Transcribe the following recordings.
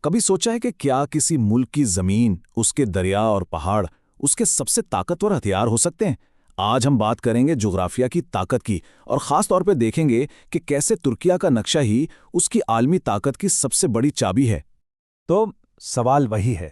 کبھی سوچا ہے کہ کیا کسی ملک کی زمین، اس کے دریا اور پہاڑ اس کے سب سے طاقتور ہتھیار ہو سکتے ہیں؟ آج ہم بات کریں گے جغرافیہ کی طاقت کی، اور خاص طور پہ دیکھیں گے کہ کیسے ترکیہ کا نقشہ ہی اس کی عالمی طاقت کی سب سے بڑی چابی ہے۔ تو سوال وہی ہے،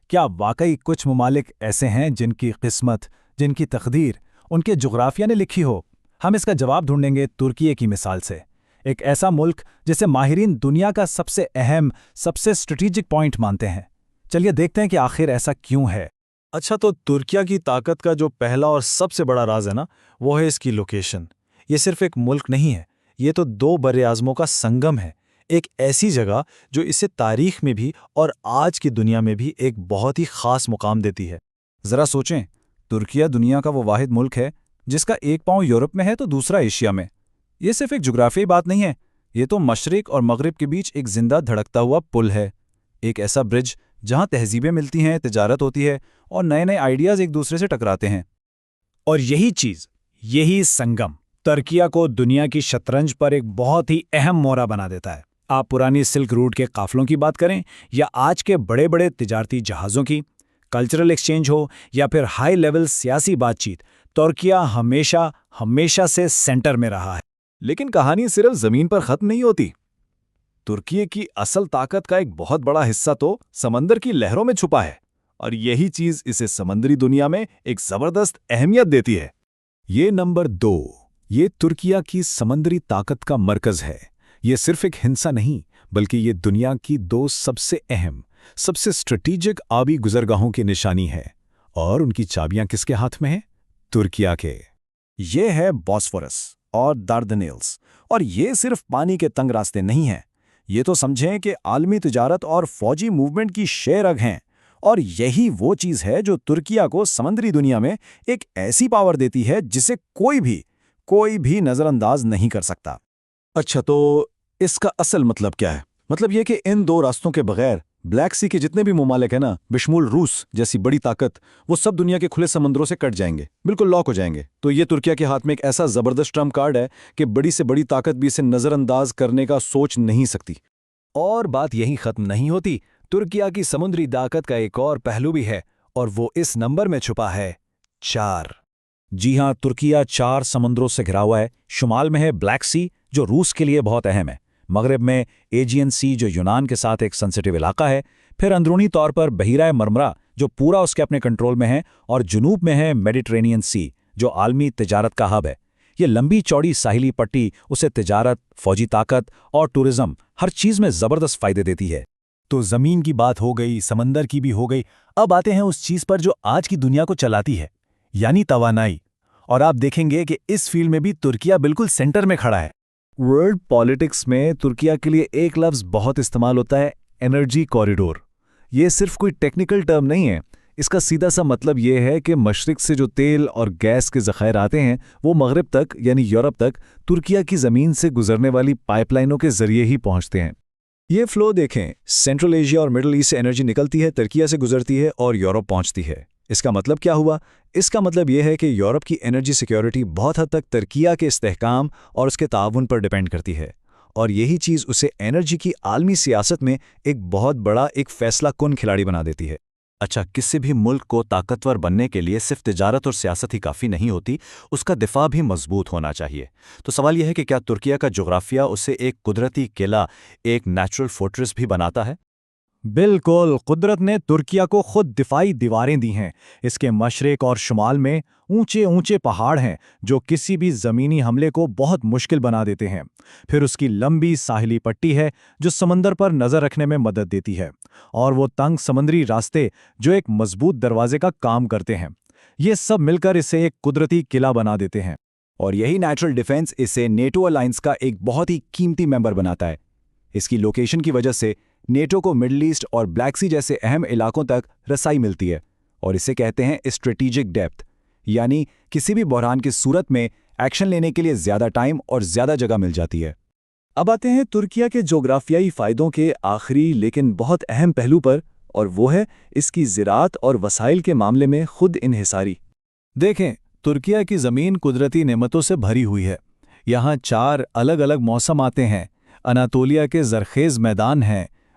کیا واقعی کچھ ممالک ایسے ہیں جن کی قسمت، جن کی تقدیر ان کے جغرافیہ نے لکھی ہو؟ ہم اس کا جواب ڈھونڈیں گے ترکیے کی مثال سے، ایک ایسا ملک جسے ماہرین دنیا کا سب سے اہم، سب سے اسٹریٹجک پوائنٹ مانتے ہیں۔ چلیے دیکھتے ہیں کہ آخر ایسا کیوں ہے۔ اچھا، تو ترکیہ کی طاقت کا جو پہلا اور سب سے بڑا راز ہے نا، وہ ہے اس کی لوکیشن۔ یہ صرف ایک ملک نہیں ہے، یہ تو دو براعظموں کا سنگم ہے، ایک ایسی جگہ جو اسے تاریخ میں بھی اور آج کی دنیا میں بھی ایک بہت ہی خاص مقام دیتی ہے۔ ذرا سوچیں، ترکیہ دنیا کا وہ واحد ملک ہے جس کا ایک پاؤں یورپ میں ہے تو دوسرا ایشیا میں۔ یہ صرف ایک جغرافیائی بات نہیں ہے، یہ تو مشرق اور مغرب کے بیچ ایک زندہ دھڑکتا ہوا پل ہے، ایک ایسا برج جہاں تہذیبیں ملتی ہیں، تجارت ہوتی ہے اور نئے نئے آئیڈیاز ایک دوسرے سے ٹکراتے ہیں۔ اور یہی چیز، یہی سنگم ترکیہ کو دنیا کی شطرنج پر ایک بہت ہی اہم مورا بنا دیتا ہے۔ آپ پرانی سلک روٹ کے قافلوں کی بات کریں یا آج کے بڑے بڑے تجارتی جہازوں کی، کلچرل ایکسچینج ہو یا پھر ہائی لیول سیاسی بات چیت، ترکیہ ہمیشہ سے سینٹر میں رہا ہے۔ لیکن کہانی صرف زمین پر ختم نہیں ہوتی۔ ترکیے کی اصل طاقت کا ایک بہت بڑا حصہ تو سمندر کی لہروں میں چھپا ہے، اور یہی چیز اسے سمندری دنیا میں ایک زبردست اہمیت دیتی ہے۔ یہ نمبر 2، یہ ترکیہ کی سمندری طاقت کا مرکز ہے۔ یہ صرف ایک ہنسا نہیں، بلکہ یہ دنیا کی دو سب سے اہم، سب سے اسٹریٹجک آبی گزرگاہوں کی نشانی ہے، اور ان کی چابیاں کس کے ہاتھ میں ہیں؟ ترکیہ کے۔ یہ ہے بوسفورس اور داردنیلز، اور یہ صرف پانی کے تنگ راستے نہیں ہیں، یہ تو سمجھیں کہ عالمی تجارت اور فوجی موومنٹ کی شہ رگ ہیں، اور یہی وہ چیز ہے جو ترکیہ کو سمندری دنیا میں ایک ایسی پاور دیتی ہے جسے کوئی بھی نظر انداز نہیں کر سکتا۔ اچھا، تو اس کا اصل مطلب کیا ہے؟ مطلب یہ کہ ان دو راستوں کے بغیر بلیک سی کے جتنے بھی ممالک ہیں نا، بشمول روس جیسی بڑی طاقت، وہ سب دنیا کے کھلے سمندروں سے کٹ جائیں گے، بالکل لاک ہو جائیں گے۔ تو یہ ترکیہ کے ہاتھ میں ایک ایسا زبردست ٹرمپ کارڈ ہے کہ بڑی سے بڑی طاقت بھی اسے نظر انداز کرنے کا سوچ نہیں سکتی۔ اور بات یہی ختم نہیں ہوتی، ترکیہ کی سمندری طاقت کا ایک اور پہلو بھی ہے، اور وہ اس نمبر میں چھپا ہے، 4۔ جی ہاں، ترکیہ 4 سمندروں سے گھرا ہوا ہے۔ شمال میں ہے بلیک سی، جو روس کے لیے بہت اہم ہے، مغرب میں ایجین سی، جو یونان کے ساتھ ایک سینسٹیو علاقہ ہے، پھر اندرونی طور پر بحیرہ مرمرا، جو پورا اس کے اپنے کنٹرول میں ہے، اور جنوب میں ہے میڈیٹرینین سی، جو عالمی تجارت کا ہب ہے۔ یہ لمبی چوڑی ساحلی پٹی اسے تجارت، فوجی طاقت اور ٹورزم، ہر چیز میں زبردست فائدے دیتی ہے۔ تو زمین کی بات ہو گئی، سمندر کی بھی ہو گئی، اب آتے ہیں اس چیز پر جو آج کی دنیا کو چلاتی ہے، یعنی توانائی۔ اور آپ دیکھیں گے کہ اس فیلڈ میں بھی ترکیہ بالکل سینٹر میں کھڑا ہے۔ ورلڈ پالیٹکس میں ترکیہ کے لیے ایک لفظ بہت استعمال ہوتا ہے، انرجی کوریڈور۔ یہ صرف کوئی ٹیکنیکل ٹرم نہیں ہے، اس کا سیدھا سا مطلب یہ ہے کہ مشرق سے جو تیل اور گیس کے ذخائر آتے ہیں وہ مغرب تک، یعنی یورپ تک، ترکیہ کی زمین سے گزرنے والی پائپ لائنوں کے ذریعے ہی پہنچتے ہیں۔ یہ فلو دیکھیں، سینٹرل ایشیا اور مڈل ایسٹ سے انرجی نکلتی ہے، ترکیہ سے گزرتی ہے اور یورپ پہنچتی ہے۔ اس کا مطلب کیا ہوا؟ اس کا مطلب یہ ہے کہ یورپ کی انرجی سیکیورٹی بہت حد تک ترکیہ کے استحکام اور اس کے تعاون پر ڈیپینڈ کرتی ہے، اور یہی چیز اسے انرجی کی عالمی سیاست میں ایک بہت بڑا، ایک فیصلہ کن کھلاڑی بنا دیتی ہے۔ اچھا، کسی بھی ملک کو طاقتور بننے کے لیے صرف تجارت اور سیاست ہی کافی نہیں ہوتی، اس کا دفاع بھی مضبوط ہونا چاہیے۔ تو سوال یہ ہے کہ کیا ترکیہ کا جغرافیہ اسے ایک قدرتی قلعہ، ایک نیچرل فورٹریس بھی بناتا ہے؟ بالکل، قدرت نے ترکیہ کو خود دفاعی دیواریں دی ہیں۔ اس کے مشرق اور شمال میں اونچے پہاڑ ہیں جو کسی بھی زمینی حملے کو بہت مشکل بنا دیتے ہیں۔ پھر اس کی لمبی ساحلی پٹی ہے جو سمندر پر نظر رکھنے میں مدد دیتی ہے، اور وہ تنگ سمندری راستے جو ایک مضبوط دروازے کا کام کرتے ہیں۔ یہ سب مل کر اسے ایک قدرتی قلعہ بنا دیتے ہیں، اور یہی نیچرل ڈیفنس اسے نیٹو الائنس کا ایک بہت ہی قیمتی ممبر بناتا ہے۔ اس کی لوکیشن کی وجہ سے نیٹو کو مڈل ایسٹ اور بلیک سی جیسے اہم علاقوں تک رسائی ملتی ہے، اور اسے کہتے ہیں اسٹریٹجک ڈیپتھ، یعنی کسی بھی بحران کی صورت میں ایکشن لینے کے لیے زیادہ ٹائم اور زیادہ جگہ مل جاتی ہے۔ اب آتے ہیں ترکیہ کے جغرافیائی فائدوں کے آخری لیکن بہت اہم پہلو پر، اور وہ ہے اس کی زراعت اور وسائل کے معاملے میں خود انحصاری۔ دیکھیں، ترکیہ کی زمین قدرتی نعمتوں سے بھری ہوئی ہے۔ یہاں 4 الگ الگ موسم آتے ہیں، اناتولیا کے زرخیز میدان ہیں،